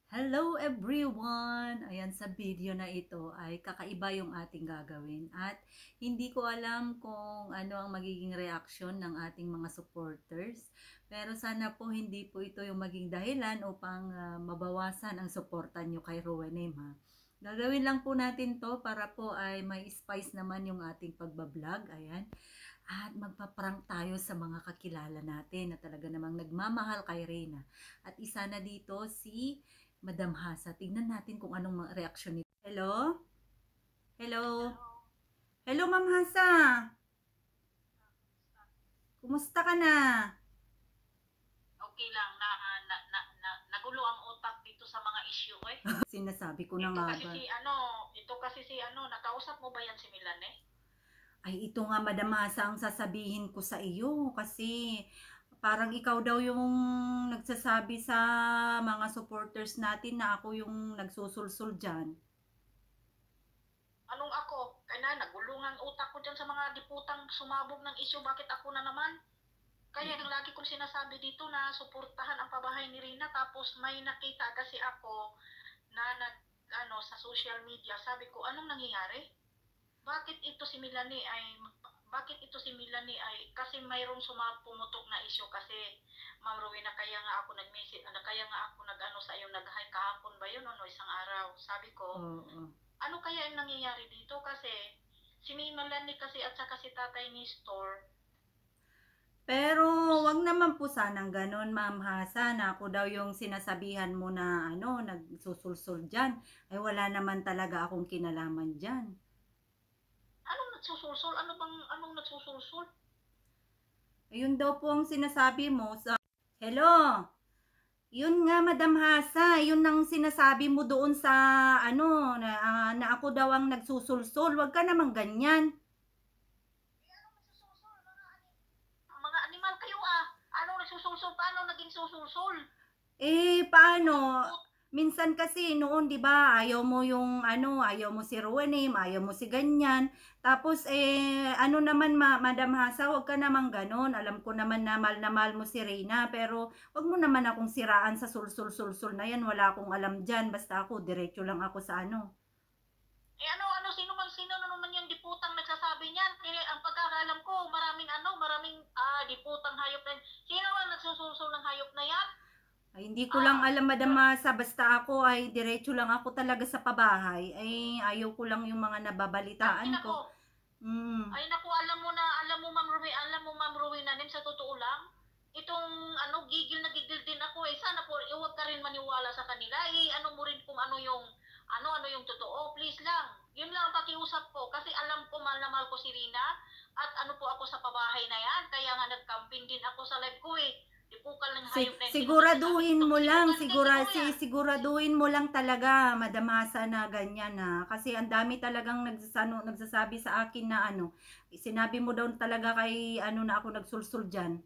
Hello everyone! Ayan, sa video na ito ay kakaiba yung ating gagawin at hindi ko alam kung ano ang magiging reaksyon ng ating mga supporters. Pero sana po hindi po ito yung maging dahilan upang mabawasan ang suporta nyo kay Rowenem, ha. Gagawin lang po natin to para po ay may spice naman yung ating pagbablog. Ayan. At magpaprank tayo sa mga kakilala natin na talaga namang nagmamahal kay Reyna. At isa na dito si Madam Hasa. Tignan natin kung anong reaksyon nito. Hello? Hello? Hello, Ma'am Hasa. Kumusta ka na? Okay lang nagulo ang utak dito sa mga issue eh. Sinasabi ko na nga ba. Ito kasi si nakausap mo ba yan si Milane? Ay, ito nga, Madam Hasa, ang sasabihin ko sa iyo kasi parang ikaw daw yung nagsasabi sa mga supporters natin na ako yung nagsusulsul dyan. Anong ako? Kaya nagulungan utak ko dyan sa mga diputang sumabog ng issue. Bakit ako na naman? Kaya lagi kong sinasabi dito na suportahan ang pabahay ni Rina. Tapos may nakita kasi ako na sa social media. Sabi ko, anong nangyayari? Bakit ito si Milane ay kasi mayroong pumutok na issue kasi Ma'am Rowena, kaya nga ako nag-message, kaya nga ako sa iyo nag-hi kahapon ba yun isang araw. Sabi ko, ano kaya yung nangyayari dito kasi si Milane kasi at saka si Tatay Nestor. Pero wag naman po sanang ganon, Ma'am Hasa, na ako daw yung sinasabihan mo na nagsusulsul dyan. Ay wala naman talaga akong kinalaman dyan. Anong nagsusulsul? Anong nagsusulsul? Ayun daw po ang sinasabi mo sa... Hello? Yun nga, Madam Hasa, yun ang sinasabi mo doon sa na ako daw ang nagsusulsul. Wag ka naman ganyan. Anong nagsusulsul? Mga animal kayo ah. Anong nagsusulsul? Paano naging susulsul? Paano? Minsan kasi noon, 'di ba, ayaw mo yung ayaw mo si Rowenem, ayaw mo si ganyan. Tapos naman Madam Hasa, wag ka naman ganoon. Alam ko naman na mahal mo si Reyna, pero wag mo naman akong siraan sa sulsul-sulsul na 'yan. Wala akong alam diyan. Basta ako diretso lang ako sa Sino naman yung diputang nagsasabi niyan? Kaya ang pagkakalam ko, maraming diputang hayop na. Sino ang nagsusulsul ng hayop na yan? Ay, hindi ko lang alam, Madam Hasa. Basta ako ay diretso lang ako talaga sa pabahay. Ay, ayaw ko lang yung mga nababalitaan ko. Ay naku, alam mo Ma'am Rowena, sa totoo lang, itong gigil na gigil din ako eh. Sana po, huwag ka rin maniwala sa kanila. Mo rin kung ano yung totoo. Please lang. Yun lang ang pakiusap ko. Kasi alam ko, mahal na mahal ko si Rina. At po ako sa pabahay na yan. Kaya nga nag-camping din ako sa live ko eh. Siguraduhin mo lang, siguraduhin mo lang talaga, Madam Hasa, na ganyan na. Kasi ang dami talagang nagsasabi sa akin na sinabi mo daw talaga kay na ako nagsulsul dyan.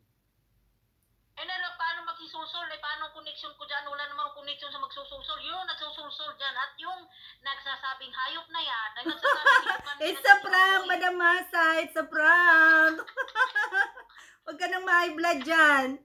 Paano magsisulsul? Paano connection ko dyan? Wala namang connection sa magsusulsul. Yung nagsusulsul dyan at yung nagsasabing hayop na yan, It's a prank, Madam Hasa. It's a prank. Huwag ka nang ma-high blood dyan.